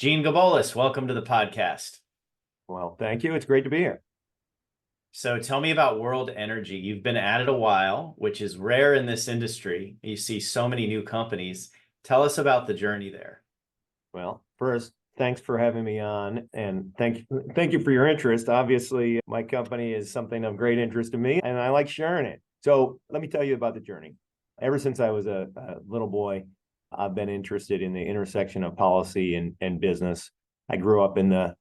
Gebolys, welcome to the podcast. Well, thank you. It's great to be here. So tell me about World Energy. You've been at it a while, which is rare in this industry. You see so many new companies. Tell us about the journey there. Well, first, thanks for having me on, and thank you for your interest. Obviously, my company is something of great interest to me, and I like sharing it. So let me tell you about the journey. Ever since I was a little boy, I've been interested in the intersection of policy and business. I grew up in the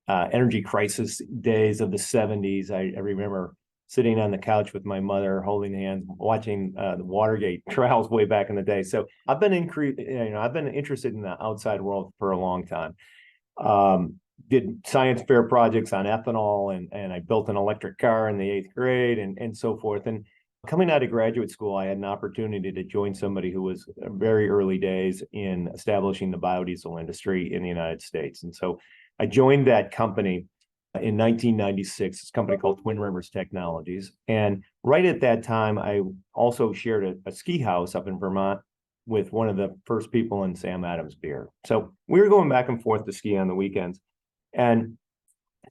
energy crisis days of the 70s. I remember sitting on the couch with my mother, holding hands, watching the Watergate trials way back in the day. So I've been I've been interested in the outside world for a long time. Did science fair projects on ethanol, and I built an electric car in the 8th grade, and so forth. And coming out of graduate school, I had an opportunity to join somebody who was very early days in establishing the biodiesel industry in the United States. And so I joined that company in 1996. It's a company called Twin Rivers Technologies. And right at that time, I also shared a ski house up in Vermont with one of the first people in Sam Adams beer. So we were going back and forth to ski on the weekends. And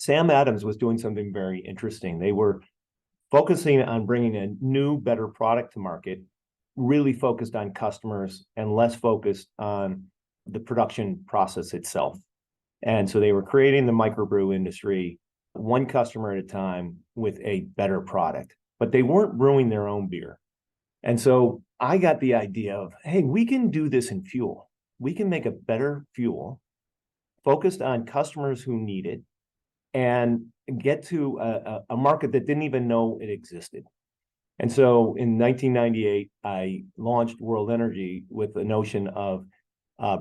Sam Adams was doing something very interesting. They were focusing on bringing a new, better product to market, really focused on customers and less focused on the production process itself. And so they were creating the microbrew industry, one customer at a time with a better product, but they weren't brewing their own beer. And so I got the idea of, hey, we can do this in fuel. We can make a better fuel focused on customers who need it and get to a market that didn't even know it existed. And so in 1998, I launched World Energy with the notion of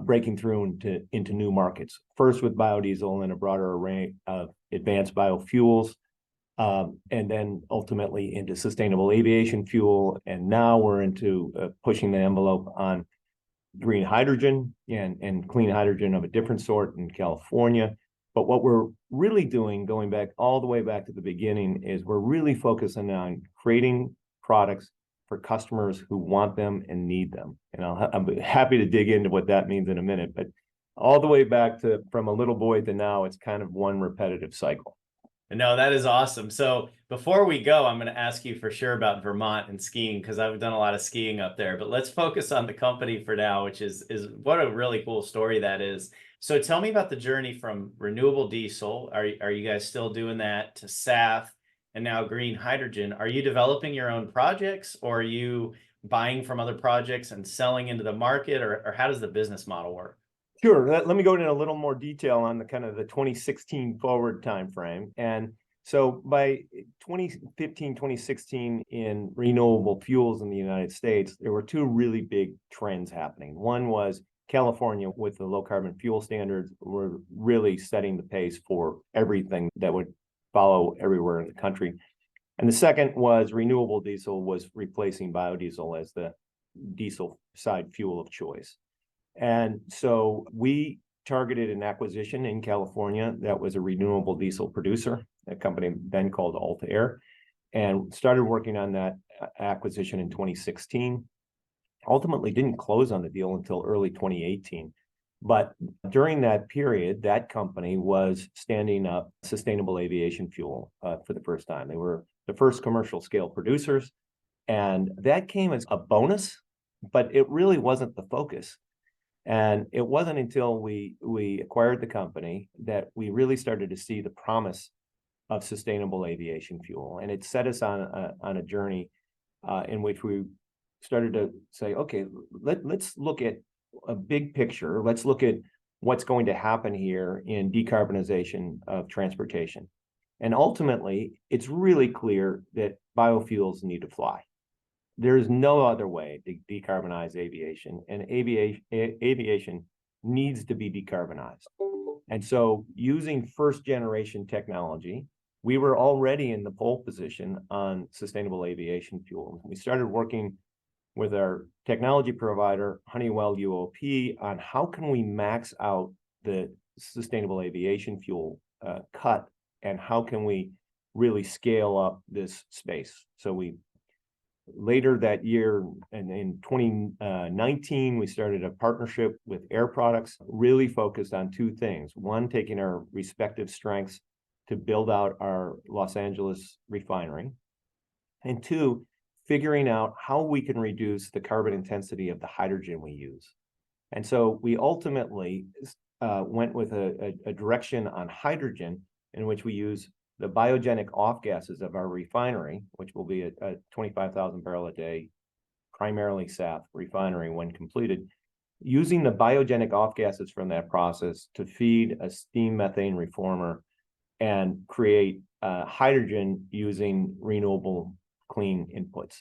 breaking through into new markets, first with biodiesel and a broader array of advanced biofuels, and then ultimately into sustainable aviation fuel. And now we're into pushing the envelope on green hydrogen and clean hydrogen of a different sort in California. But what we're really doing, going back all the way back to the beginning, is we're really focusing on creating products for customers who want them and need them. And I'm happy to dig into what that means in a minute. But all the way back to from a little boy to now, it's kind of one repetitive cycle. No, that is awesome. So before we go, I'm going to ask you for sure about Vermont and skiing, because I've done a lot of skiing up there. But let's focus on the company for now, which is what a really cool story that is. So tell me about the journey from renewable diesel. Are you guys still doing that, to SAF, and now green hydrogen? Are you developing your own projects, or are you buying from other projects and selling into the market, or how does the business model work? Sure. Let me go into a little more detail on the kind of the 2016 forward timeframe. And so by 2015, 2016 in renewable fuels in the United States, there were two really big trends happening. One was California, with the low carbon fuel standards, were really setting the pace for everything that would follow everywhere in the country. And the second was renewable diesel was replacing biodiesel as the diesel side fuel of choice. And so we targeted an acquisition in California that was a renewable diesel producer, a company then called Altair, and started working on that acquisition in 2016. Ultimately didn't close on the deal until early 2018. But during that period, that company was standing up sustainable aviation fuel for the first time. They were the first commercial scale producers, and that came as a bonus, but it really wasn't the focus. And it wasn't until we acquired the company that we really started to see the promise of sustainable aviation fuel. And it set us on a journey in which we started to say, okay, let's look at a big picture. Let's look at what's going to happen here in decarbonization of transportation. And ultimately, it's really clear that biofuels need to fly. There's no other way to decarbonize aviation, and aviation needs to be decarbonized. And so using first generation technology, we were already in the pole position on sustainable aviation fuel. We started working with our technology provider, Honeywell UOP, on how can we max out the sustainable aviation fuel cut, and how can we really scale up this space. So we later that year, and in 2019, we started a partnership with Air Products, really focused on two things. One, taking our respective strengths to build out our Los Angeles refinery. And two, figuring out how we can reduce the carbon intensity of the hydrogen we use. And so we ultimately went with a direction on hydrogen in which we use the biogenic off gases of our refinery, which will be a 25,000 barrel a day, primarily SAF refinery when completed, using the biogenic off gases from that process to feed a steam methane reformer and create hydrogen using renewable clean inputs.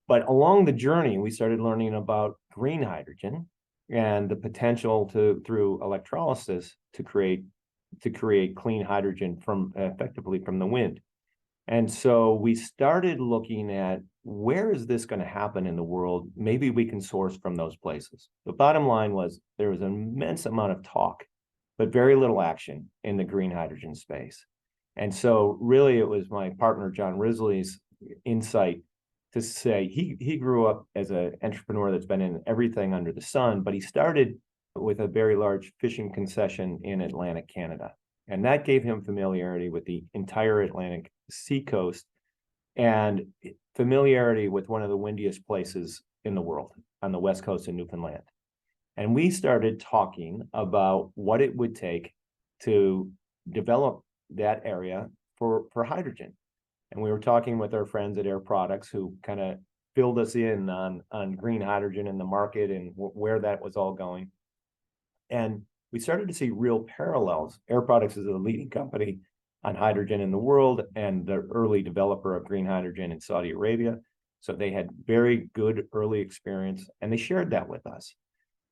But along the journey, we started learning about green hydrogen and the potential through electrolysis to create clean hydrogen effectively from the wind. And so we started looking at, where is this going to happen in the world? Maybe we can source from those places. The bottom line was, there was an immense amount of talk, but very little action in the green hydrogen space. And so really it was my partner, John Risley's insight to say, he grew up as an entrepreneur that's been in everything under the sun, but he started with a very large fishing concession in Atlantic Canada. And that gave him familiarity with the entire Atlantic seacoast and familiarity with one of the windiest places in the world, on the west coast of Newfoundland. And we started talking about what it would take to develop that area for hydrogen. And we were talking with our friends at Air Products, who kind of filled us in on green hydrogen in the market and where that was all going. And we started to see real parallels. Air Products is a leading company on hydrogen in the world and the early developer of green hydrogen in Saudi Arabia. So they had very good early experience, and they shared that with us.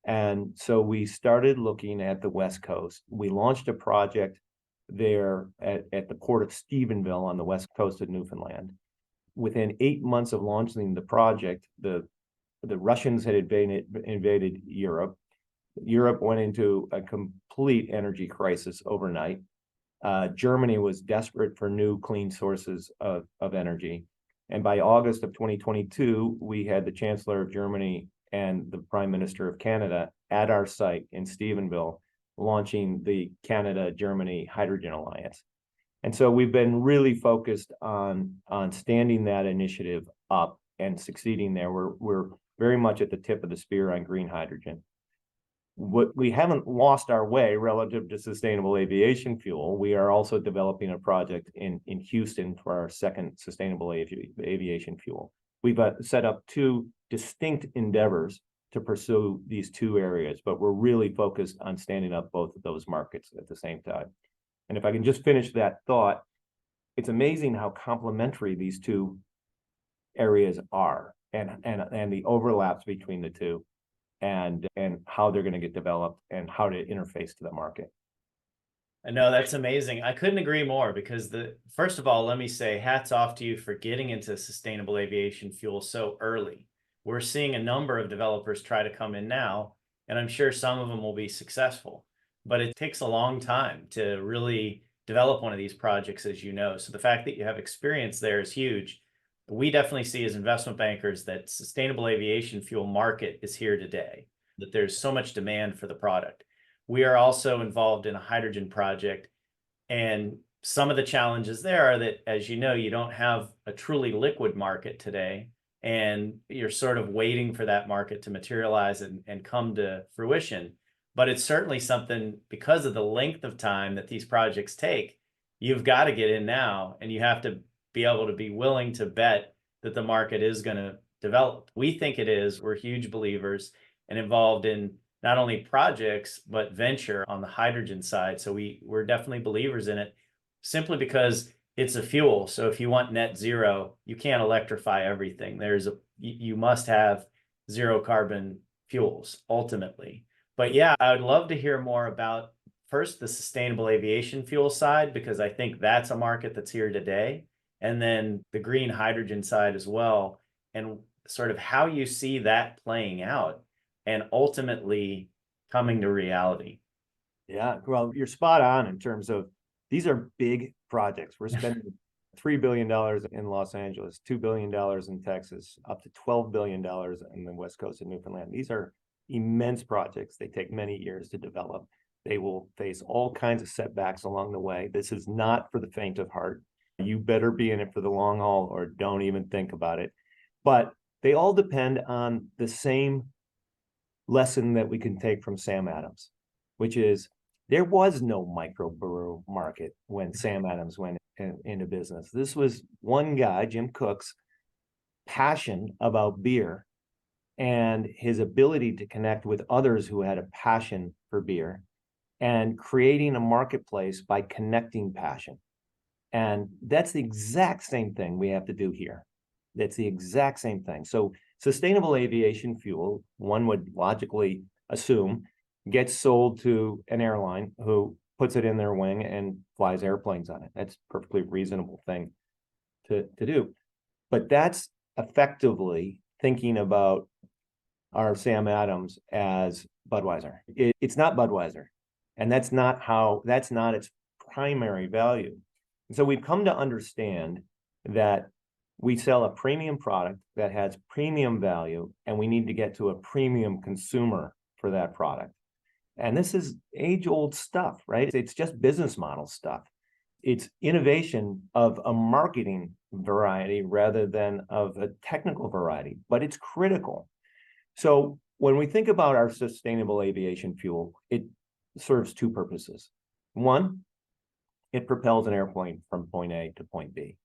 And so we started looking at the West Coast. We launched a project there at the port of Stephenville on the west coast of Newfoundland. Within 8 months of launching the project, the Russians had invaded Europe. Europe went into a complete energy crisis overnight. Germany was desperate for new clean sources of energy. And by August of 2022, we had the Chancellor of Germany and the Prime Minister of Canada at our site in Stephenville, launching the Canada-Germany Hydrogen Alliance. And so we've been really focused on standing that initiative up and succeeding there. We're very much at the tip of the spear on green hydrogen. What we haven't lost our way relative to sustainable aviation fuel. We are also developing a project in Houston for our second sustainable aviation fuel. We've set up two distinct endeavors to pursue these two areas, but we're really focused on standing up both of those markets at the same time. And if I can just finish that thought, it's amazing how complementary these two areas are, and the overlaps between the two, and how they're going to get developed and how to interface to the market. I know, that's amazing. I couldn't agree more, because first of all, let me say hats off to you for getting into sustainable aviation fuel so early. We're seeing a number of developers try to come in now, and I'm sure some of them will be successful, but it takes a long time to really develop one of these projects, as you know. So the fact that you have experience there is huge. We definitely see as investment bankers that sustainable aviation fuel market is here today, that there's so much demand for the product. We are also involved in a hydrogen project, and some of the challenges there are that, as you know, you don't have a truly liquid market today, and you're sort of waiting for that market to materialize and come to fruition. But it's certainly something, because of the length of time that these projects take, you've got to get in now, and you have to be able to be willing to bet that the market is going to develop. We think it is. We're huge believers and involved in not only projects, but venture on the hydrogen side. So we're definitely believers in it, simply because it's a fuel. So if you want net zero, you can't electrify everything. You must have zero carbon fuels ultimately. But yeah, I would love to hear more about, first, the sustainable aviation fuel side, because I think that's a market that's here today, and then the green hydrogen side as well, and sort of how you see that playing out and ultimately coming to reality. Yeah, well, you're spot on in terms of, these are big projects. We're spending $3 billion in Los Angeles, $2 billion in Texas, up to $12 billion in the west coast of Newfoundland. These are immense projects. They take many years to develop. They will face all kinds of setbacks along the way. This is not for the faint of heart. You better be in it for the long haul or don't even think about it. But they all depend on the same lesson that we can take from Sam Adams, which is there was no microbrew market when Sam Adams went into business. This was one guy, Jim Cook's passion about beer and his ability to connect with others who had a passion for beer and creating a marketplace by connecting passion. And that's the exact same thing we have to do here. That's the exact same thing. So sustainable aviation fuel, one would logically assume, gets sold to an airline who puts it in their wing and flies airplanes on it. That's a perfectly reasonable thing to do. But that's effectively thinking about our Sam Adams as Budweiser. It's not Budweiser. And that's not its primary value. And so we've come to understand that we sell a premium product that has premium value, and we need to get to a premium consumer for that product. And this is age-old stuff, right? It's just business model stuff. It's innovation of a marketing variety rather than of a technical variety, but it's critical. So when we think about our sustainable aviation fuel, it serves two purposes. One, it propels an airplane from point A to point B.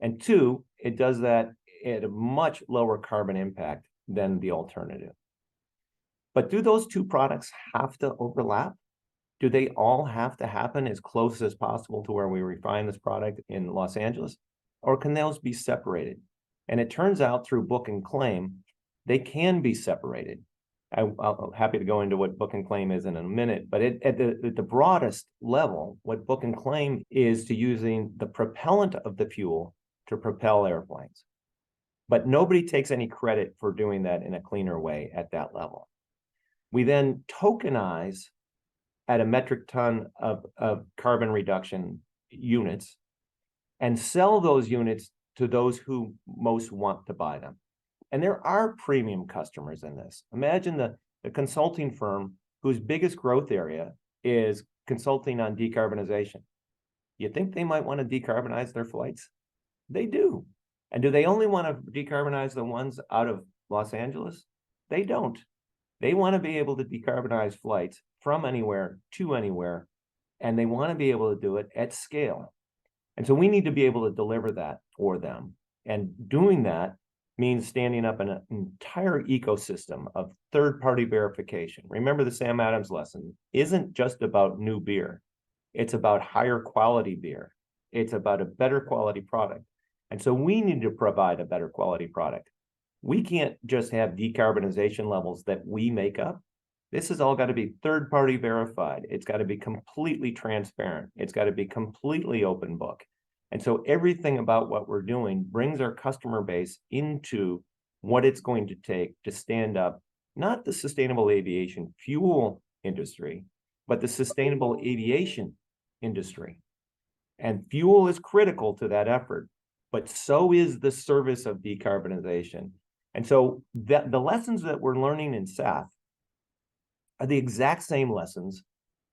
And two, it does that at a much lower carbon impact than the alternative. But do those two products have to overlap? Do they all have to happen as close as possible to where we refine this product in Los Angeles? Or can those be separated? And it turns out through book and claim, they can be separated. I'm happy to go into what book and claim is in a minute, but at the broadest level, what book and claim is to using the propellant of the fuel to propel airplanes. But nobody takes any credit for doing that in a cleaner way at that level. We then tokenize at a metric ton of carbon reduction units and sell those units to those who most want to buy them. And there are premium customers in this. Imagine the consulting firm whose biggest growth area is consulting on decarbonization. You think they might want to decarbonize their flights? They do. And do they only want to decarbonize the ones out of Los Angeles? They don't. They want to be able to decarbonize flights from anywhere to anywhere, and they want to be able to do it at scale. And so we need to be able to deliver that for them. And doing that means standing up an entire ecosystem of third-party verification. Remember, the Sam Adams lesson isn't just about new beer. It's about higher quality beer. It's about a better quality product. And so we need to provide a better quality product. We can't just have decarbonization levels that we make up. This has all got to be third-party verified. It's got to be completely transparent. It's got to be completely open book. And so everything about what we're doing brings our customer base into what it's going to take to stand up, not the sustainable aviation fuel industry, but the sustainable aviation industry. And fuel is critical to that effort, but so is the service of decarbonization. And so the lessons that we're learning in SAF are the exact same lessons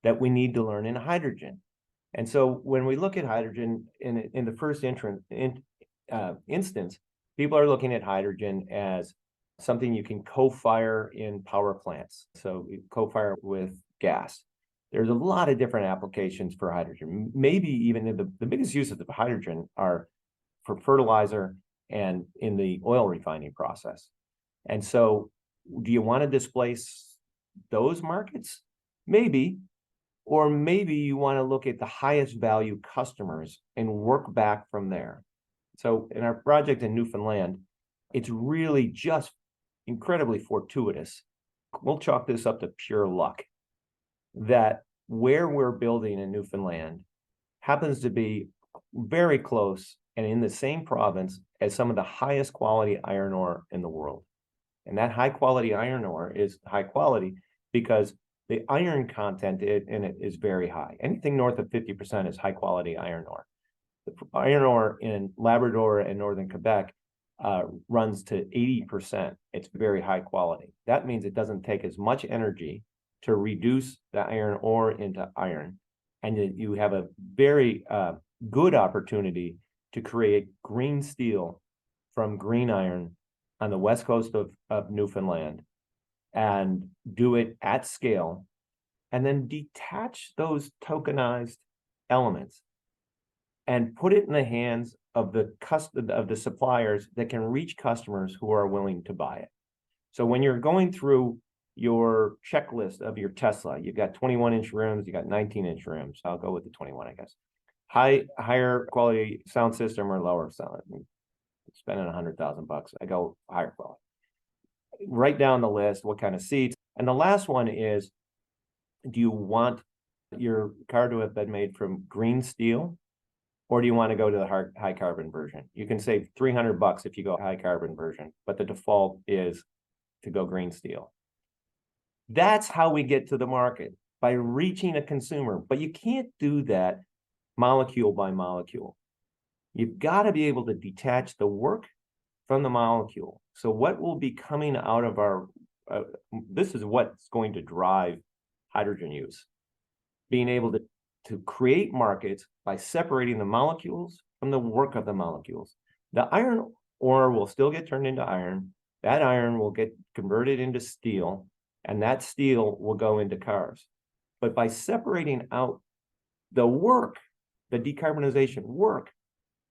that we need to learn in hydrogen. And so when we look at hydrogen in the first instance, people are looking at hydrogen as something you can co-fire in power plants. So co-fire with gas. There's a lot of different applications for hydrogen. Maybe even the biggest uses of hydrogen are for fertilizer and in the oil refining process. And so do you want to displace those markets? Maybe. Or maybe you want to look at the highest value customers and work back from there. So in our project in Newfoundland, it's really just incredibly fortuitous. We'll chalk this up to pure luck that where we're building in Newfoundland happens to be very close and in the same province as some of the highest quality iron ore in the world. And that high quality iron ore is high quality because the iron content in it is very high. Anything north of 50% is high quality iron ore. The iron ore in Labrador and northern Quebec runs to 80%. It's very high quality. That means it doesn't take as much energy to reduce the iron ore into iron. And you have a very good opportunity to create green steel from green iron on the west coast of Newfoundland and do it at scale, and then detach those tokenized elements and put it in the hands of the suppliers that can reach customers who are willing to buy it. So when you're going through your checklist of your Tesla, you've got 21-inch rims, you got 19-inch rims. I'll go with the 21, I guess. Higher quality sound system or lower sound. Spending $100,000, I go higher quality. Write down the list, what kind of seats. And the last one is, do you want your car to have been made from green steel, or do you want to go to the high carbon version? You can save $300 if you go high carbon version, but the default is to go green steel. That's how we get to the market, by reaching a consumer. But you can't do that molecule by molecule. You've got to be able to detach the work from the molecule. So what will be coming out of our, this is what's going to drive hydrogen use. Being able to create markets by separating the molecules from the work of the molecules. The iron ore will still get turned into iron. That iron will get converted into steel, and that steel will go into cars. But by separating out the work, the decarbonization work,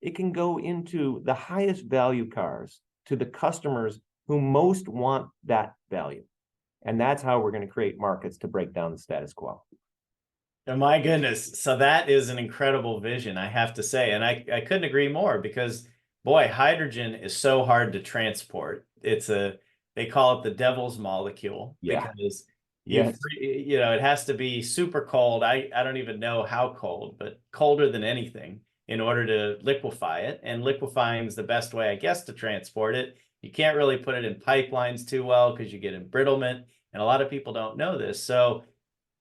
it can go into the highest value cars to the customers who most want that value. And that's how we're going to create markets to break down the status quo. Oh my goodness. So that is an incredible vision, I have to say. And I couldn't agree more, because boy, hydrogen is so hard to transport. They call it the devil's molecule, because yes, it has to be super cold. I don't even know how cold, but colder than anything in order to liquefy it. And liquefying is the best way, I guess, to transport it. You can't really put it in pipelines too well because you get embrittlement. And a lot of people don't know this. So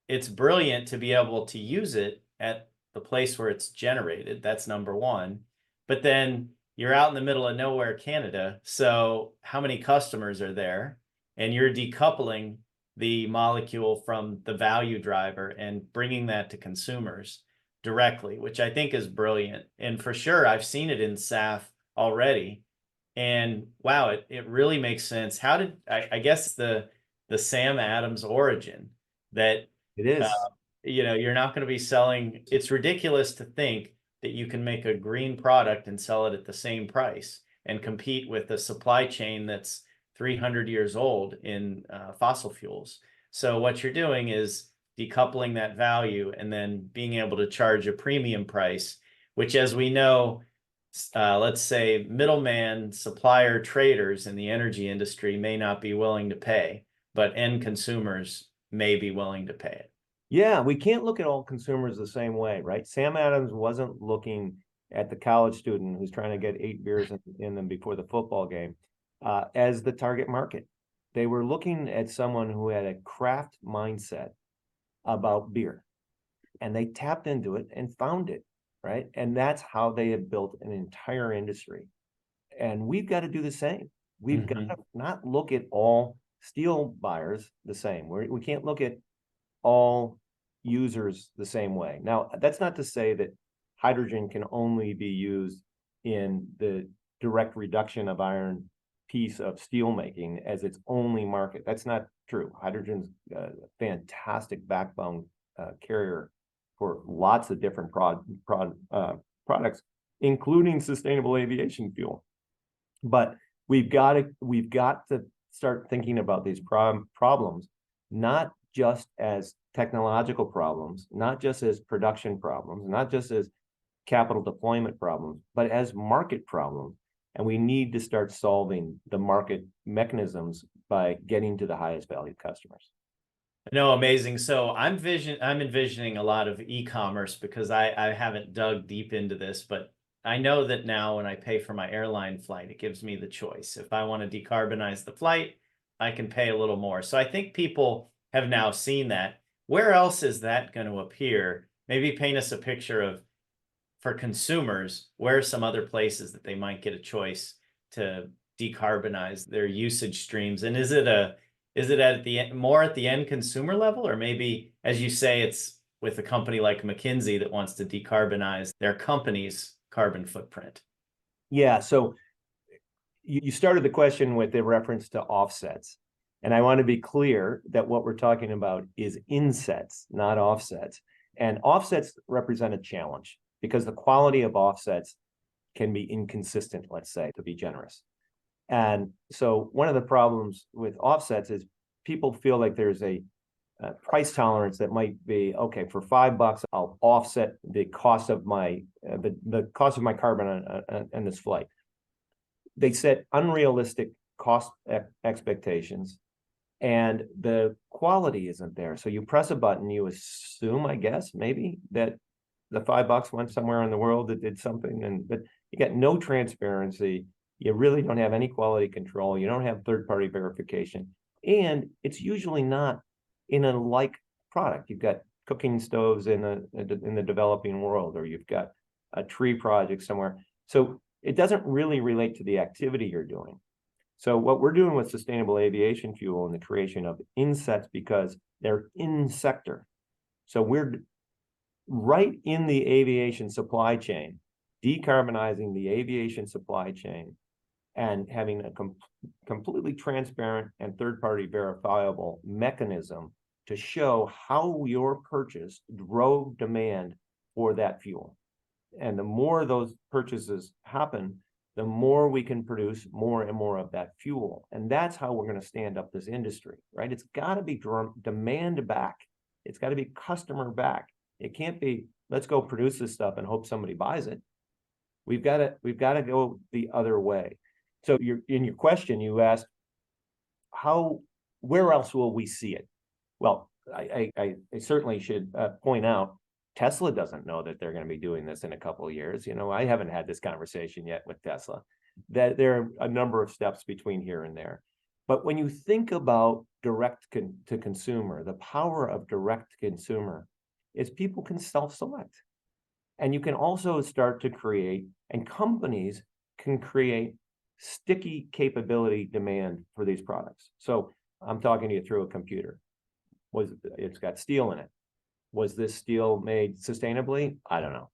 it's brilliant to be able to use it at the place where it's generated. That's number one. But then you're out in the middle of nowhere, Canada. So how many customers are there? And you're decoupling the molecule from the value driver and bringing that to consumers directly, which I think is brilliant. And for sure, I've seen it in SAF already. And wow, it really makes sense. How did, I guess the Sam Adams origin that it is. you're not going to be selling. It's ridiculous to think that you can make a green product and sell it at the same price and compete with a supply chain that's 300 years old in fossil fuels. So what you're doing is decoupling that value and then being able to charge a premium price, which, as we know, let's say middleman supplier traders in the energy industry may not be willing to pay, but end consumers may be willing to pay it. Yeah, we can't look at all consumers the same way, right? Sam Adams wasn't looking at the college student who's trying to get 8 beers in them before the football game as the target market. They were looking at someone who had a craft mindset about beer, and they tapped into it and found it, right? And that's how they have built an entire industry. And we've got to do the same. We've got to not look at all steel buyers the same. We can't look at all users the same way. Now, that's not to say that hydrogen can only be used in the direct reduction of iron piece of steel making as its only market. That's not true. Hydrogen's a fantastic backbone carrier for lots of different products, including sustainable aviation fuel. But we've got to start thinking about these problems, not just as technological problems, not just as production problems, not just as capital deployment problems, but as market problems. And we need to start solving the market mechanisms by getting to the highest value customers. No, amazing. So I'm envisioning a lot of e-commerce, because I haven't dug deep into this, but I know that now when I pay for my airline flight, it gives me the choice. If I want to decarbonize the flight, I can pay a little more. So I think people have now seen that. Where else is that going to appear? Maybe paint us a picture of for consumers, where are some other places that they might get a choice to decarbonize their usage streams? And is it at the more at the end consumer level, or maybe, as you say, it's with a company like McKinsey that wants to decarbonize their company's carbon footprint? Yeah, so you started the question with a reference to offsets. And I want to be clear that what we're talking about is insets, not offsets. And offsets represent a challenge because the quality of offsets can be inconsistent, let's say, to be generous. And so one of the problems with offsets is people feel like there's a price tolerance that might be, okay, for $5, I'll offset the cost of my the cost of my carbon on this flight. They set unrealistic cost expectations, and the quality isn't there. So you press a button, you assume, I guess, maybe that the $5 went somewhere in the world that did something, but you got no transparency. You really don't have any quality control. You don't have third-party verification, and it's usually not in a like product. You've got cooking stoves in the developing world, or you've got a tree project somewhere. So it doesn't really relate to the activity you're doing. So what we're doing with sustainable aviation fuel and the creation of insets, because they're in sector. So we're right in the aviation supply chain, decarbonizing the aviation supply chain and having a completely transparent and third-party verifiable mechanism to show how your purchase drove demand for that fuel. And the more those purchases happen, the more we can produce more and more of that fuel. And that's how we're going to stand up this industry, right? It's got to be demand back. It's got to be customer back. It can't be, let's go produce this stuff and hope somebody buys it. We've got to go the other way. So in your question, you asked, where else will we see it? Well, I certainly should point out, Tesla doesn't know that they're going to be doing this in a couple of years. I haven't had this conversation yet with Tesla. That there are a number of steps between here and there. But when you think about direct to consumer, the power of direct to consumer is people can self-select. And you can also start to create, and companies can create sticky capability demand for these products. So I'm talking to you through a computer. It's got steel in it. Was this steel made sustainably? I don't know.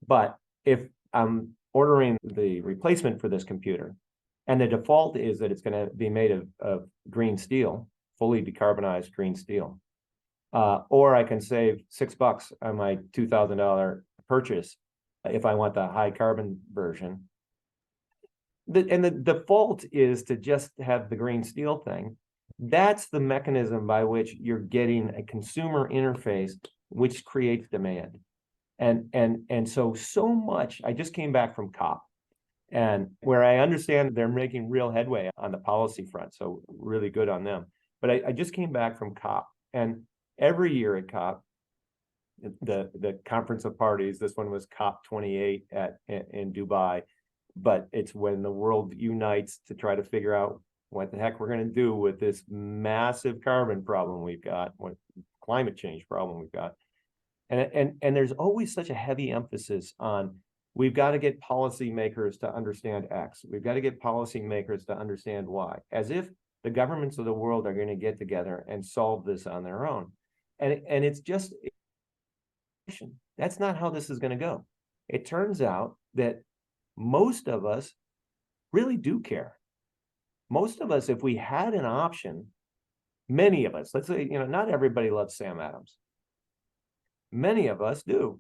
But if I'm ordering the replacement for this computer, and the default is that it's going to be made of green steel, fully decarbonized green steel, or I can save $6 on my $2,000 purchase if I want the high carbon version. And the default is to just have the green steel thing. That's the mechanism by which you're getting a consumer interface, which creates demand. And so much. I just came back from COP, and where I understand they're making real headway on the policy front. So really good on them. But I just came back from COP, and every year at COP, the conference of parties, this one was COP 28 in Dubai, but it's when the world unites to try to figure out what the heck we're going to do with this massive carbon problem we've got, what climate change problem we've got. And there's always such a heavy emphasis on, we've got to get policymakers to understand X. We've got to get policymakers to understand Y, as if the governments of the world are going to get together and solve this on their own. And it's just, that's not how this is going to go. It turns out that most of us really do care. Most of us, if we had an option, many of us, let's say, not everybody loves Sam Adams. Many of us do.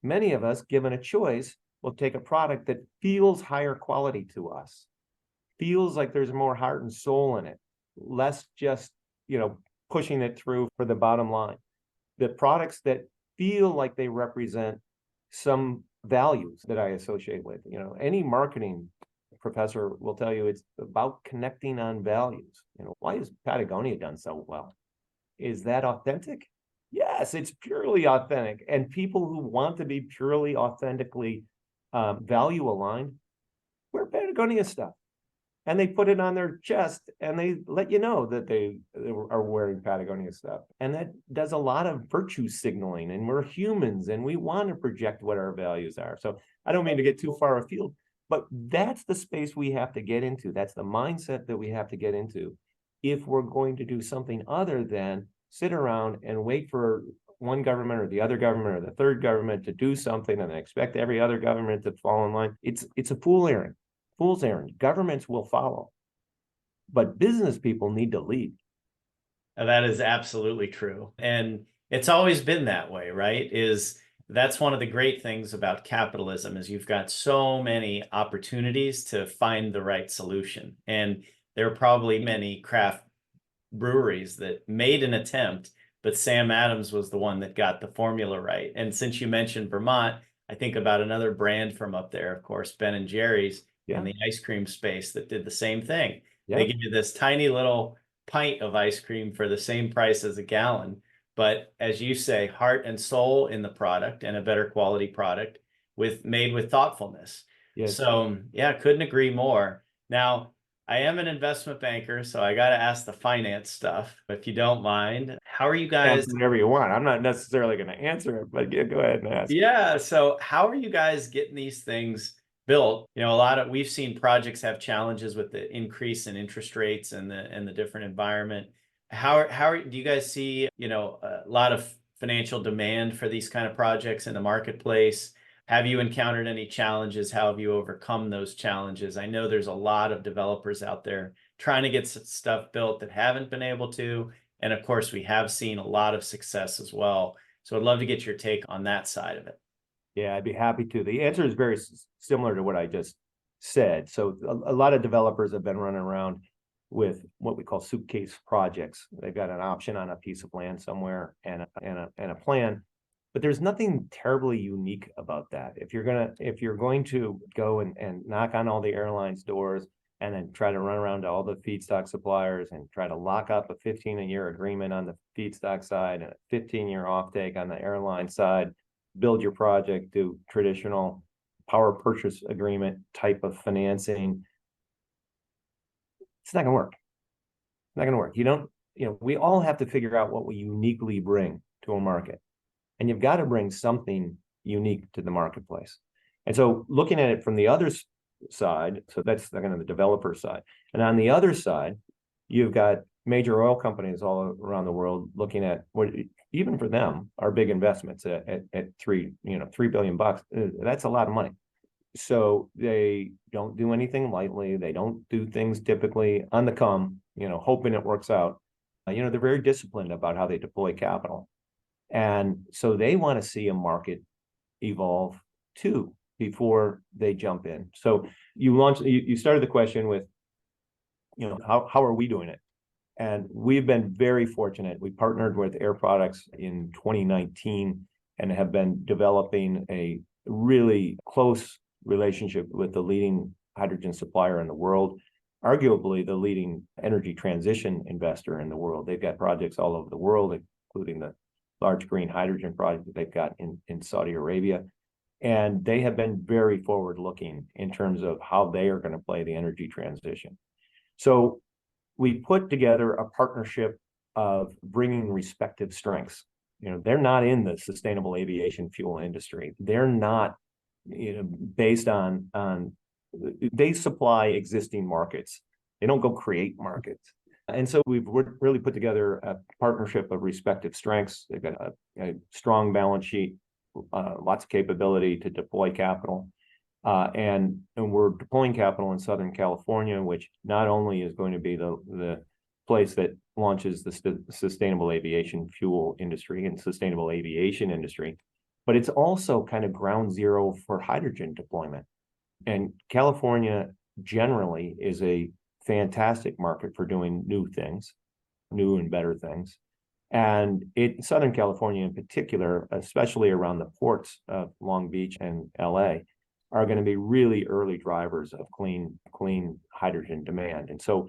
Many of us, given a choice, will take a product that feels higher quality to us, feels like there's more heart and soul in it, less just, pushing it through for the bottom line. The products that feel like they represent some values that I associate with. Any marketing professor will tell you it's about connecting on values. Why has Patagonia done so well? Is that authentic? Yes, it's purely authentic. And people who want to be purely authentically value aligned wear Patagonia stuff. and they put it on their chest and they let you know that they are wearing Patagonia stuff. And that does a lot of virtue signaling. And we're humans and we want to project what our values are. So I don't mean to get too far afield, but that's the space we have to get into. That's the mindset that we have to get into if we're going to do something other than sit around and wait for one government or the other government or the third government to do something and expect every other government to fall in line. It's a fool's errand. Governments will follow, but business people need to lead. That is absolutely true. And it's always been that way, right? That's one of the great things about capitalism is you've got so many opportunities to find the right solution. And there are probably many craft breweries that made an attempt, but Sam Adams was the one that got the formula right. And since you mentioned Vermont, I think about another brand from up there, of course, Ben and Jerry's in the ice cream space that did the same thing. They give you this tiny little pint of ice cream for the same price as a gallon. But as you say, heart and soul in the product and a better quality product made with thoughtfulness. Yes. So yeah, couldn't agree more. Now, I am an investment banker, so I got to ask the finance stuff, if you don't mind. How are you guys? Ask whatever you want. I'm not necessarily going to answer it, but go ahead and ask. Yeah, so how are you guys getting these things built? We've seen projects have challenges with the increase in interest rates and the different environment. Do you guys see, a lot of financial demand for these kind of projects in the marketplace? Have you encountered any challenges? How have you overcome those challenges? I know there's a lot of developers out there trying to get stuff built that haven't been able to. And of course, we have seen a lot of success as well. So I'd love to get your take on that side of it. Yeah, I'd be happy to. The answer is very similar to what I just said. So a lot of developers have been running around with what we call suitcase projects. They've got an option on a piece of land somewhere and a plan, but there's nothing terribly unique about that. If you're going to go and knock on all the airlines' doors and then try to run around to all the feedstock suppliers and try to lock up a 15-year agreement on the feedstock side and a 15-year offtake on the airline side, build your project, do traditional power purchase agreement type of financing, it's not going to work. It's not going to work. We all have to figure out what we uniquely bring to a market. And you've got to bring something unique to the marketplace. And so looking at it from the other side, so that's kind of the developer side. And on the other side, you've got major oil companies all around the world looking at what, even for them, are big investments at $3 billion. That's a lot of money. So they don't do anything lightly. They don't do things typically on the come, hoping it works out. They're very disciplined about how they deploy capital. And so they want to see a market evolve too before they jump in. So you started the question with, how are we doing it? And we've been very fortunate. We partnered with Air Products in 2019 and have been developing a really close relationship with the leading hydrogen supplier in the world, arguably the leading energy transition investor in the world. They've got projects all over the world, including the large green hydrogen project that they've got in Saudi Arabia. And they have been very forward looking in terms of how they are going to play the energy transition. So we put together a partnership of bringing respective strengths. They're not in the sustainable aviation fuel industry. They're not, based on they supply existing markets. They don't go create markets. And so we've really put together a partnership of respective strengths. They've got a strong balance sheet, lots of capability to deploy capital. And we're deploying capital in Southern California, which not only is going to be the place that launches the sustainable aviation fuel industry and sustainable aviation industry, but it's also kind of ground zero for hydrogen deployment. And California generally is a fantastic market for doing new and better things. And Southern California in particular, especially around the ports of Long Beach and LA, are going to be really early drivers of clean hydrogen demand. And so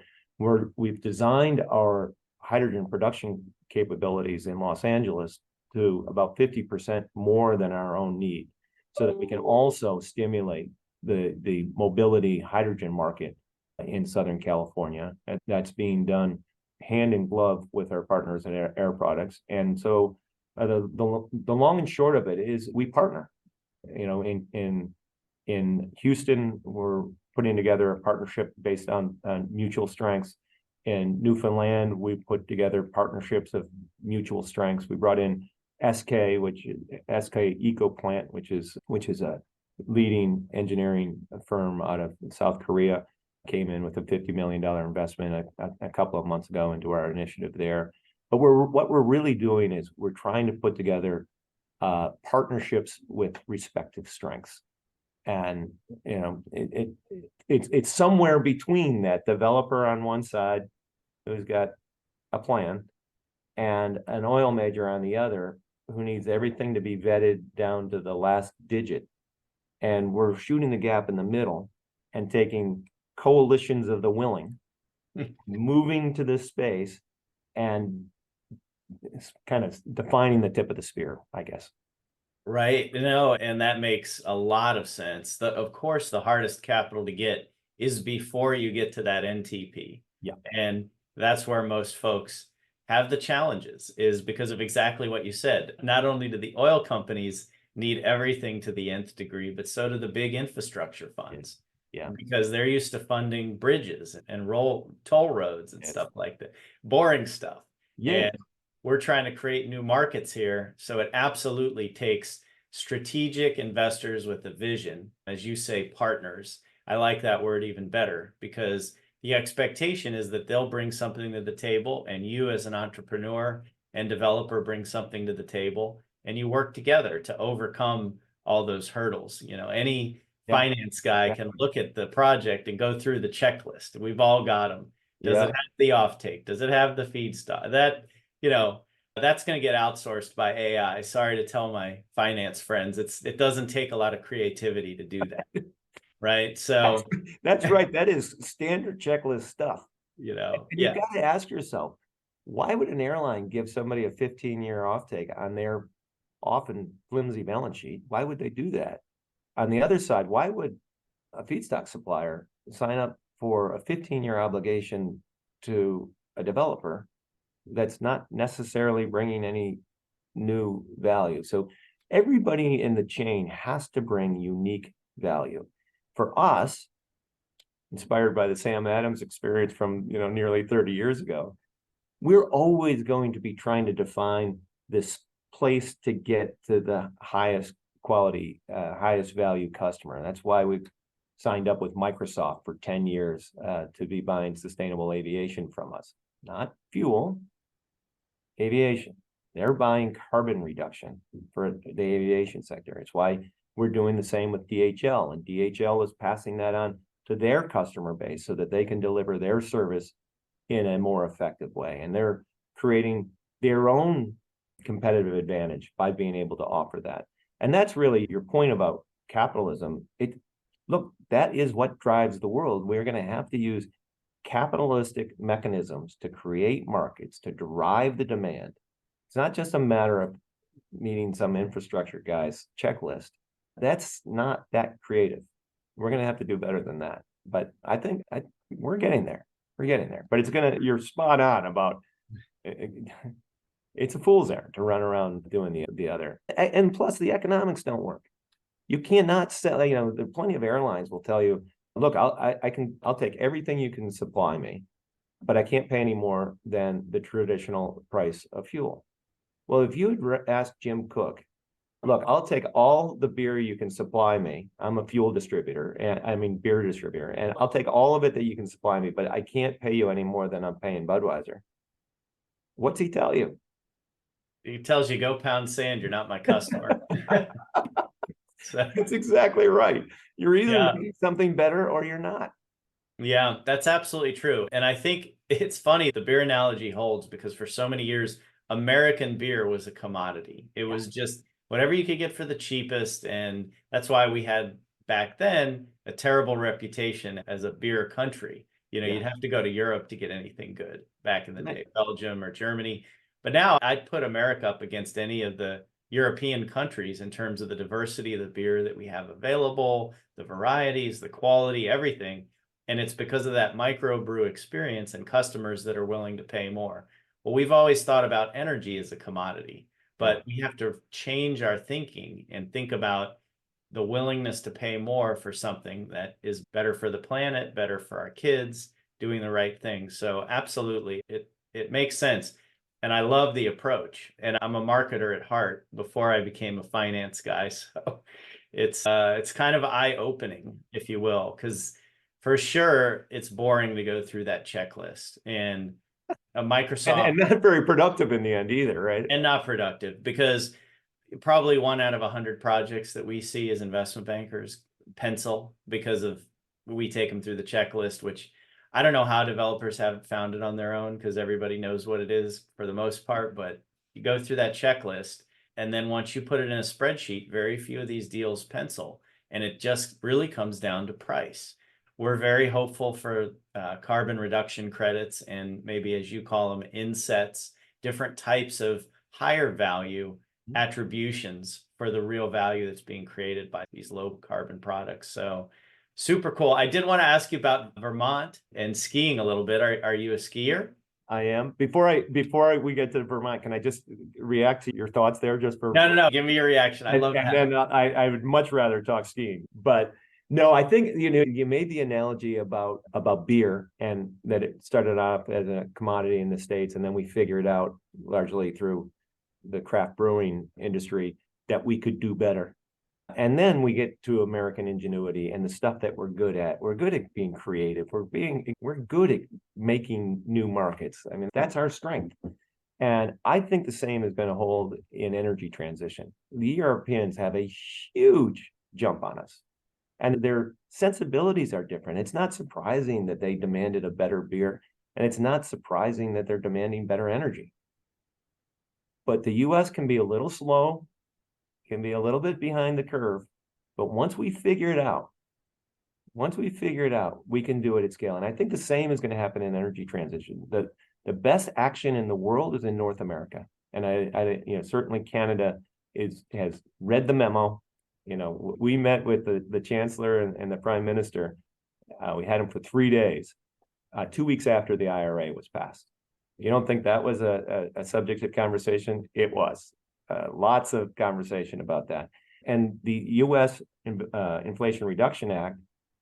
we've designed our hydrogen production capabilities in Los Angeles to about 50% more than our own need, so that we can also stimulate the mobility hydrogen market in Southern California. That's being done hand in glove with our partners at Air Products. And so the long and short of it is we partner. You know, in Houston, we're putting together a partnership based on mutual strengths. In Newfoundland, we put together partnerships of mutual strengths. We brought in SK, which is SK Eco Plant, which is a leading engineering firm out of South Korea, came in with a $50 million investment a couple of months ago into our initiative there. But what we're really doing is we're trying to put together partnerships with respective strengths. And you know, it's somewhere between that developer on one side who's got a plan and an oil major on the other who needs everything to be vetted down to the last digit. And we're shooting the gap in the middle and taking coalitions of the willing, moving to this space and kind of defining the tip of the spear, I guess. Right. No, and that makes a lot of sense. Of course, the hardest capital to get is before you get to that NTP. Yeah. And that's where most folks have the challenges, is because of exactly what you said. Not only do the oil companies need everything to the nth degree, but so do the big infrastructure funds. Yeah. Because they're used to funding bridges and toll roads and stuff like that, boring stuff. Yeah. And we're trying to create new markets here. So it absolutely takes strategic investors with a vision, as you say, partners. I like that word even better, because the expectation is that they'll bring something to the table, and you as an entrepreneur and developer bring something to the table, and you work together to overcome all those hurdles. You know, any finance guy can look at the project and go through the checklist. We've all got them. Does it have the offtake? Does it have the feedstock? That, you know, that's going to get outsourced by AI. Sorry to tell my finance friends, it doesn't take a lot of creativity to do that. Right. So that's right. That is standard checklist stuff. You know, and you've got to ask yourself, why would an airline give somebody a 15-year offtake on their often flimsy balance sheet? Why would they do that? On the other side, why would a feedstock supplier sign up for a 15-year obligation to a developer that's not necessarily bringing any new value? So everybody in the chain has to bring unique value. For us, inspired by the Sam Adams experience from nearly 30 years ago, we're always going to be trying to define this place to get to the highest quality, highest value customer. And that's why we've signed up with Microsoft for 10 years to be buying sustainable aviation from us. Not fuel, aviation. They're buying carbon reduction for the aviation sector. It's why we're doing the same with DHL, and DHL is passing that on to their customer base so that they can deliver their service in a more effective way. And they're creating their own competitive advantage by being able to offer that. And that's really your point about capitalism. Look, that is what drives the world. We're going to have to use capitalistic mechanisms to create markets, to drive the demand. It's not just a matter of meeting some infrastructure guy's checklist. That's not that creative. We're going to have to do better than that. But I think we're getting there. We're getting there. But you're spot on about it's a fool's errand to run around doing the other. And plus, the economics don't work. You cannot sell, there are plenty of airlines will tell you, look, I'll take everything you can supply me, but I can't pay any more than the traditional price of fuel. Well, if you had asked Jim Cook, look, I'll take all the beer you can supply me. I'm a fuel distributor, and beer distributor, and I'll take all of it that you can supply me, but I can't pay you any more than I'm paying Budweiser. What's he tell you? He tells you, go pound sand, you're not my customer. So that's exactly right. You're either making something better or you're not. Yeah, that's absolutely true. And I think it's funny, the beer analogy holds, because for so many years, American beer was a commodity. It was just whatever you could get for the cheapest. And that's why we had back then a terrible reputation as a beer country. You'd have to go to Europe to get anything good back in the day, Belgium or Germany. But now I'd put America up against any of the European countries in terms of the diversity of the beer that we have available, the varieties, the quality, everything. And it's because of that microbrew experience and customers that are willing to pay more. Well, we've always thought about energy as a commodity, Yeah. but we have to change our thinking and think about the willingness to pay more for something that is better for the planet, better for our kids, doing the right thing. So absolutely, it makes sense. And I love the approach. And I'm a marketer at heart before I became a finance guy. So it's kind of eye-opening, if you will, because for sure it's boring to go through that checklist. And a Microsoft And not very productive in the end either, right? and not productive because probably 1 out of 100 projects that we see as investment bankers pencil because of we take them through the checklist, which I don't know how developers haven't found it on their own because everybody knows what it is for the most part, but you go through that checklist and then once you put it in a spreadsheet, very few of these deals pencil, and it just really comes down to price. We're very hopeful for carbon reduction credits and maybe, as you call them, insets, different types of higher value attributions for the real value that's being created by these low carbon products. So super cool. I did want to ask you about Vermont and skiing a little bit. Are you a skier? I am. We get to Vermont, can I just react to your thoughts there just for No. Give me your reaction. I love and that. then I would much rather talk skiing. But no, I think you made the analogy about beer and that it started off as a commodity in the States, and then we figured out largely through the craft brewing industry that we could do better. And then we get to American ingenuity and the stuff that we're good at. We're good at being creative. We're good at making new markets. I mean, that's our strength. And I think the same is going to hold in energy transition. The Europeans have a huge jump on us, and their sensibilities are different. It's not surprising that they demanded a better beer, and it's not surprising that they're demanding better energy. But the US can be a little slow, can be a little bit behind the curve. But once we figure it out, we can do it at scale. And I think the same is going to happen in energy transition. The best action in the world is in North America. And I certainly Canada has read the memo. We met with the chancellor and the prime minister. We had him for 3 days, 2 weeks after the IRA was passed. You don't think that was a subject of conversation? It was. Lots of conversation about that. And the U.S. Inflation Reduction Act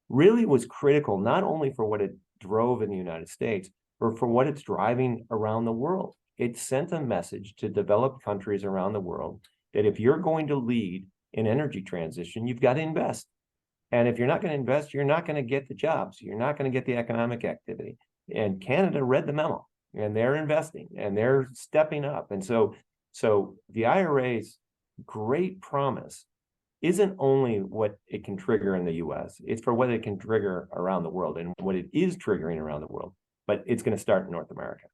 really was critical, not only for what it drove in the United States, but for what it's driving around the world. It sent a message to developed countries around the world that if you're going to lead in energy transition, you've got to invest. And if you're not going to invest, you're not going to get the jobs. You're not going to get the economic activity. And Canada read the memo, and they're investing, and they're stepping up. And so the IRA's great promise isn't only what it can trigger in the US, it's for what it can trigger around the world and what it is triggering around the world. But it's going to start in North America.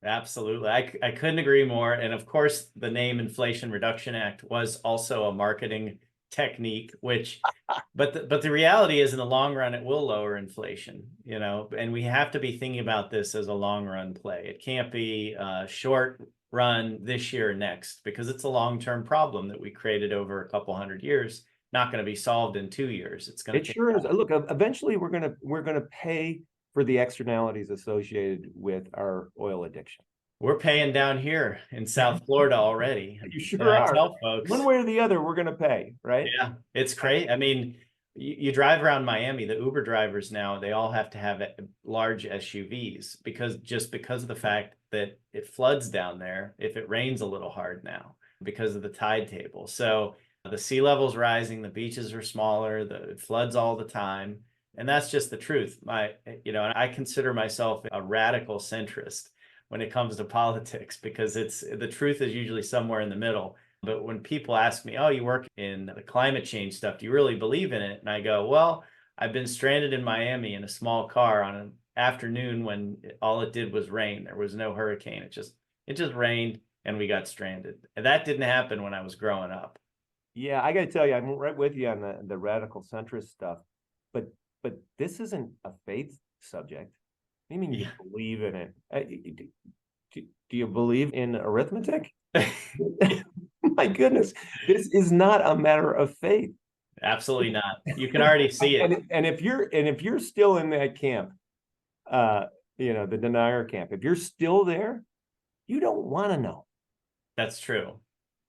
Absolutely. I couldn't agree more. And of course, the name Inflation Reduction Act was also a marketing technique, but the reality is in the long run, it will lower inflation, and we have to be thinking about this as a long run play. It can't be a short run this year or next because it's a long-term problem that we created over a couple 100 years, not going to be solved in 2 years. It's going to take sure is. Look, eventually we're gonna pay for the externalities associated with our oil addiction. We're paying down here in South Florida already. You And sure I are. tell folks, One way or the other, we're gonna pay, right? yeah, it's crazy. I mean, you drive around Miami, the Uber drivers now, they all have to have large SUVs because of the fact that it floods down there if it rains a little hard now because of the tide table. So the sea level's rising, the beaches are smaller, it floods all the time. And that's just the truth. And I consider myself a radical centrist when it comes to politics because the truth is usually somewhere in the middle. But when people ask me, oh, you work in the climate change stuff, do you really believe in it? And I go, well, I've been stranded in Miami in a small car on an afternoon when all it did was rain. There was no hurricane. It just rained and we got stranded. And that didn't happen when I was growing up. Yeah, I got to tell you, I'm right with you on the radical centrist stuff, but this isn't a faith subject. I mean, you believe in it. Do you believe in arithmetic? My goodness, this is not a matter of faith. Absolutely not. You can already see it. And if you're still in that camp, the denier camp, if you're still there, you don't want to know. That's true.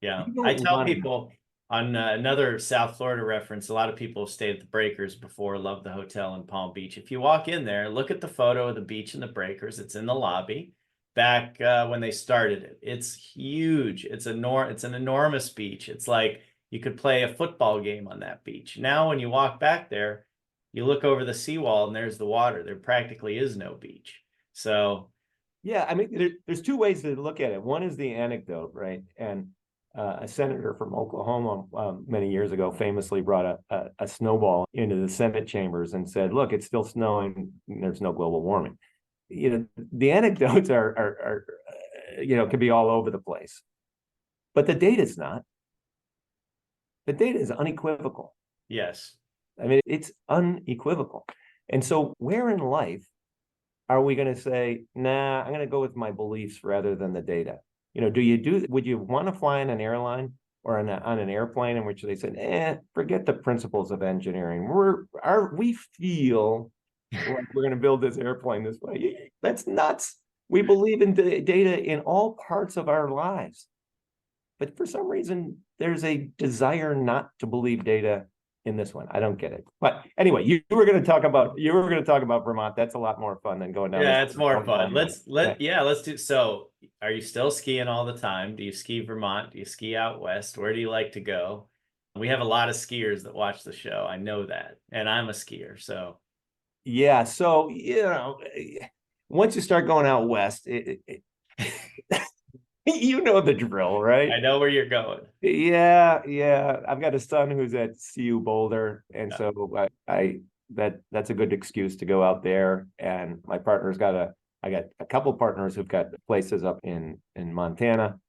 Yeah. You I don't tell want to know. people on another South Florida reference, a lot of people have stayed at the Breakers before, love the hotel in Palm Beach. If you walk in there, look at the photo of the beach and the Breakers. It's in the lobby back when they started it. It's huge. It's an enormous beach. It's like you could play a football game on that beach. Now, when you walk back there, you look over the seawall and there's the water. There practically is no beach. So Yeah, I mean, there's two ways to look at it. One is the anecdote, right? And a senator from Oklahoma many years ago famously brought a snowball into the Senate chambers and said, "Look, it's still snowing. There's no global warming." The anecdotes are can be all over the place, but the data is not. The data is unequivocal. yes. I mean, it's unequivocal. And so, where in life are we going to say, nah, I'm going to go with my beliefs rather than the data? Would you want to fly in an airline or on an airplane in which they said, forget the principles of engineering. We feel like we're going to build this airplane this way. That's nuts. We believe in data in all parts of our lives. But for some reason, there's a desire not to believe data in this one. I don't get it. But anyway, you were going to talk about Vermont. That's a lot more fun than going down Yeah, this. it's more fun. Yeah. Let's do so. Are you still skiing all the time? Do you ski Vermont? Do you ski out west? Where do you like to go? We have a lot of skiers that watch the show. I know that. And I'm a skier, so Yeah. So, once you start going out west, you know the drill, right? I know where you're going. Yeah, yeah. I've got a son who's at CU Boulder, and Yeah. so that's a good excuse to go out there. And my partner's I got a couple partners who've got places up in Montana.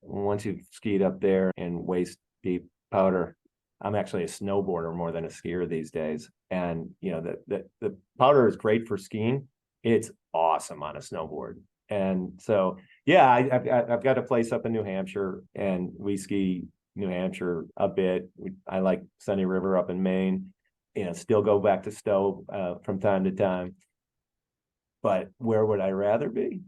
Once you've skied up there in waist deep powder, I'm actually a snowboarder more than a skier these days. And the powder is great for skiing. It's awesome on a snowboard. And so yeah, I've got a place up in New Hampshire, and we ski New Hampshire a bit. I like Sunny River up in Maine. Still go back to Stowe from time to time. But where would I rather be?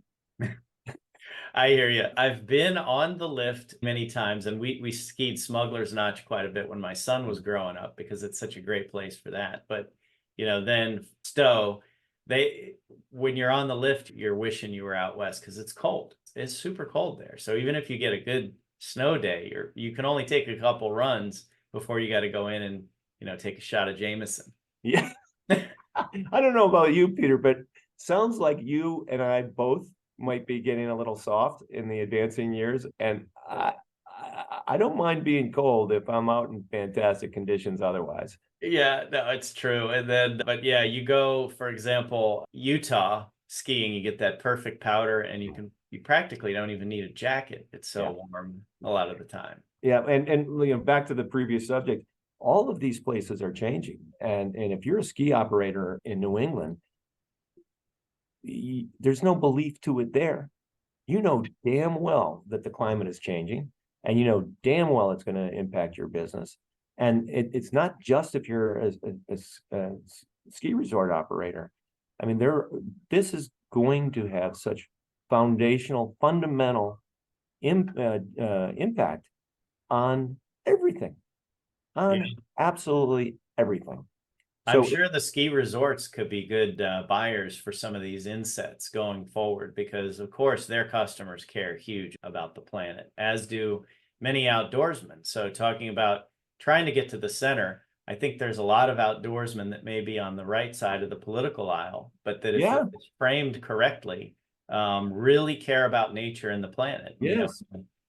I hear you. I've been on the lift many times, and we skied Smuggler's Notch quite a bit when my son was growing up because it's such a great place for that. But then Stowe, when you're on the lift, you're wishing you were out west because it's cold. It's super cold there. So even if you get a good snow day, you can only take a couple runs before you got to go in and take a shot of Jameson. Yeah. I don't know about you, Peter, but sounds like you and I both might be getting a little soft in the advancing years. And I don't mind being cold if I'm out in fantastic conditions otherwise. Yeah, no, it's true. But yeah, you go, for example, Utah skiing, you get that perfect powder, and you practically don't even need a jacket. It's Yeah. so warm a lot of the time. Yeah. And back to the previous subject, all of these places are changing. And if you're a ski operator in New England, there's no belief to it there. You know damn well that the climate is changing, and you know damn well it's going to impact your business. And it's not just if you're a ski resort operator. I mean, this is going to have such fundamental impact on everything, Yeah. on absolutely everything. I'm So sure the ski resorts could be good buyers for some of these insets going forward because, of course, their customers care huge about the planet, as do many outdoorsmen. So, talking about trying to get to the center, I think there's a lot of outdoorsmen that may be on the right side of the political aisle, but that if yeah, it's framed correctly, really care about nature and the planet. yes.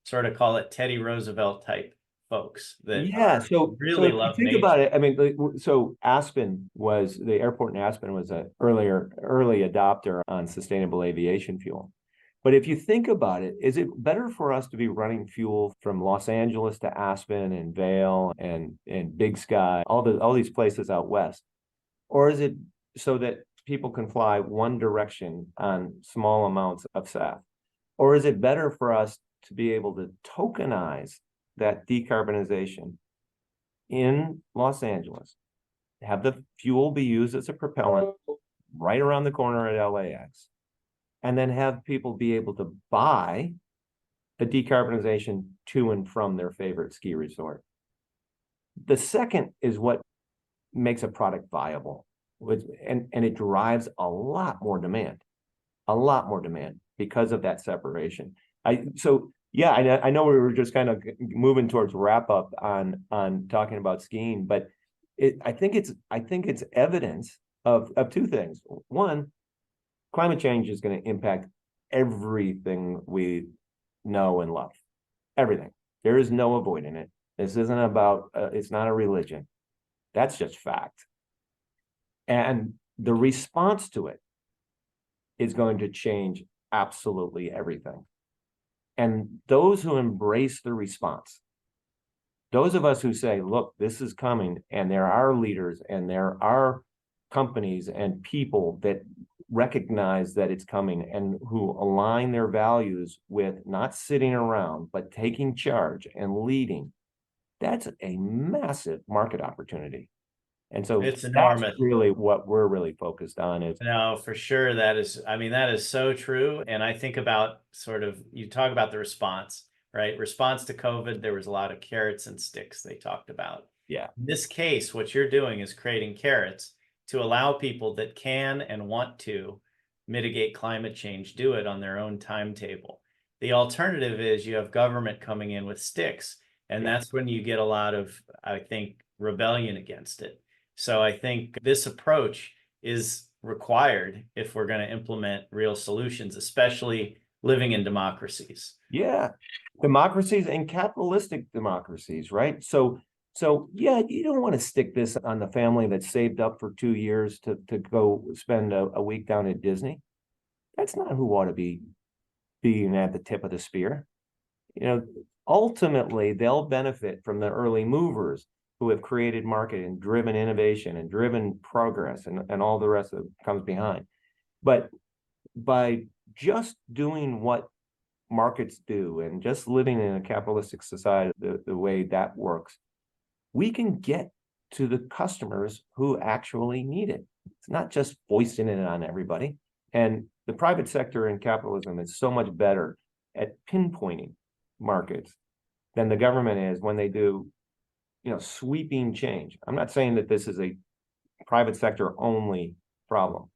Sort of call it Teddy Roosevelt type folks that Yeah, so really if you love think about nature. it, I mean, so the airport in Aspen was an early adopter on sustainable aviation fuel. But if you think about it, is it better for us to be running fuel from Los Angeles to Aspen and Vail and Big Sky, all these places out west, or is it so that people can fly one direction on small amounts of SAF? Or is it better for us to be able to tokenize that decarbonization in Los Angeles, have the fuel be used as a propellant right around the corner at LAX, and then have people be able to buy the decarbonization to and from their favorite ski resort. The second is what makes a product viable, and it drives a lot more demand because of that separation. I know we were just kind of moving towards wrap up on talking about skiing, but I think it's evidence of two things. One, climate change is going to impact everything we know and love. Everything. There is no avoiding it. This isn't about, it's not a religion. That's just fact. And the response to it is going to change absolutely everything. And those who embrace the response, those of us who say, look, this is coming, and there are leaders and there are companies and people that recognize that it's coming and who align their values with not sitting around, but taking charge and leading, that's a massive market opportunity. And so It's that's enormous. really what we're really focused on is. No, for sure. That is, I mean, that is so true. And I think about sort of, you talk about the response, right? Response to COVID, there was a lot of carrots and sticks they talked about. Yeah. In this case, what you're doing is creating carrots to allow people that can and want to mitigate climate change do it on their own timetable. The alternative is you have government coming in with sticks, and Yeah. that's when you get a lot of, I think, rebellion against it. So I think this approach is required if we're going to implement real solutions, especially living in democracies. Yeah. Democracies and capitalistic democracies, right? So yeah, you don't want to stick this on the family that saved up for 2 years to go spend a week down at Disney. That's not who ought to be being at the tip of the spear. You know, ultimately they'll benefit from the early movers who have created market and driven innovation and driven progress, and all the rest of it comes behind. But by just doing what markets do and just living in a capitalistic society the way that works, we can get to the customers who actually need it. It's not just foisting it on everybody. And the private sector in capitalism is so much better at pinpointing markets than the government is when they do, sweeping change. I'm not saying that this is a private sector only problem,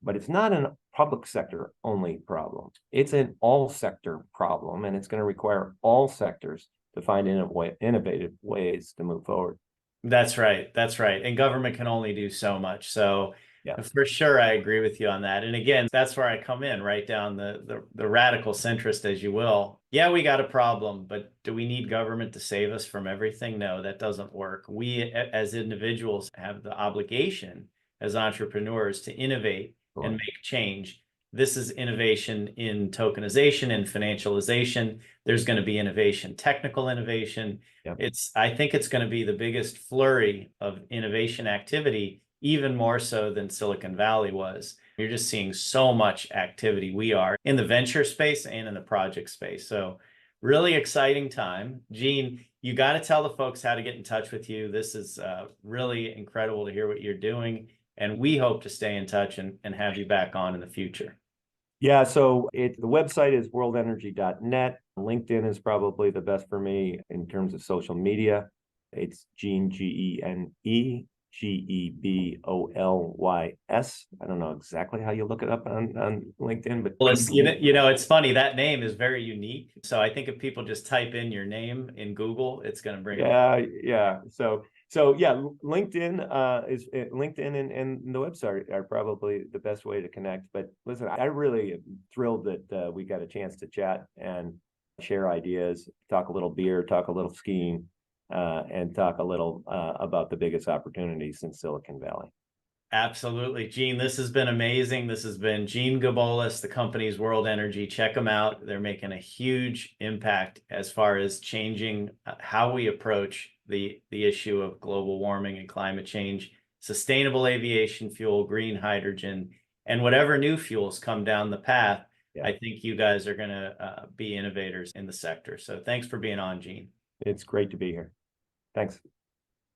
but it's not a public sector only problem. It's an all sector problem, and it's going to require all sectors to find innovative ways to move forward. That's right. That's right. And government can only do so much. So Yeah. for sure, I agree with you on that. And again, that's where I come in, right down the radical centrist, as you will. Yeah, we got a problem, but do we need government to save us from everything? No, that doesn't work. We as individuals have the obligation as entrepreneurs to innovate and make change. This is innovation in tokenization and financialization. There's going to be innovation, technical innovation. Yep. I think it's going to be the biggest flurry of innovation activity, even more so than Silicon Valley was. You're just seeing so much activity. We are in the venture space and in the project space. So really exciting time. Gene, you got to tell the folks how to get in touch with you. This is really incredible to hear what you're doing. And we hope to stay in touch and have you back on in the future. Yeah, so the website is worldenergy.net. LinkedIn is probably the best for me in terms of social media. It's Gene, Gene, Gebolys. I don't know exactly how you look it up on LinkedIn, but Well, it's funny. That name is very unique. So I think if people just type in your name in Google, it's going to bring it. Yeah. So yeah, LinkedIn is LinkedIn and the website are probably the best way to connect. But listen, I really am thrilled that we got a chance to chat and share ideas, talk a little beer, talk a little skiing, and talk a little about the biggest opportunities in Silicon Valley. Absolutely. Gene, this has been amazing. This has been Gene Gebolys, the company's World Energy. Check them out. They're making a huge impact as far as changing how we approach the issue of global warming and climate change, sustainable aviation fuel, green hydrogen, and whatever new fuels come down the path. Yeah. I think you guys are going to be innovators in the sector. So thanks for being on, Gene. It's great to be here. Thanks.